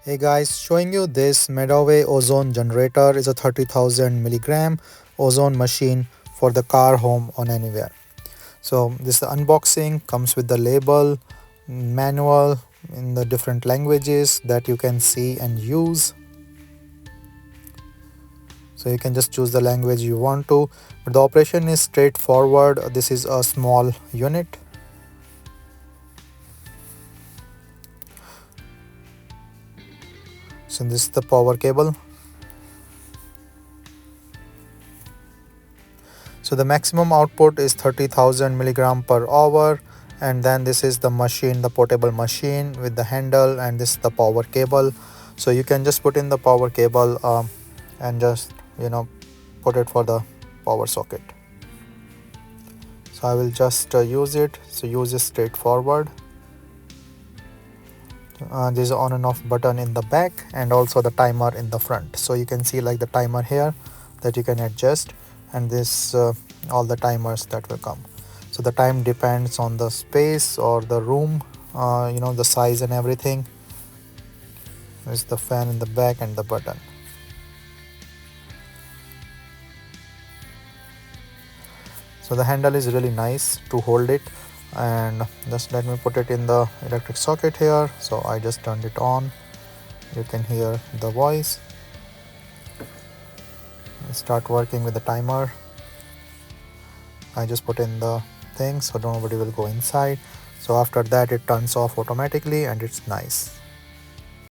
Hey guys, showing you this Medvoe ozone generator is a 30,000 milligram ozone machine for the car, home, or anywhere. So this is the unboxing, comes with the label, manual in the different languages that you can see and use. So you can just choose the language you want to, but the operation is straightforward. This is a small unit. So this is the power cable. So the maximum output is 30,000 milligram per hour, and then this is the machine, the portable machine with the handle, and this is the power cable. So you can just put in the power cable and just put it for the power socket. So I will just use it. So use it straightforward. There's an on and off button in the back and also the timer in the front. So you can see like the timer here that you can adjust, and this all the timers that will come. So the time depends on the space or the room, the size and everything. There's the fan in the back and the button. So the handle is really nice to hold it, and just let me put it in the electric socket here. So I just turned it on. You can hear the voice. Start working with the timer. I just put in the thing so nobody will go inside. So after that it turns off automatically and it's nice.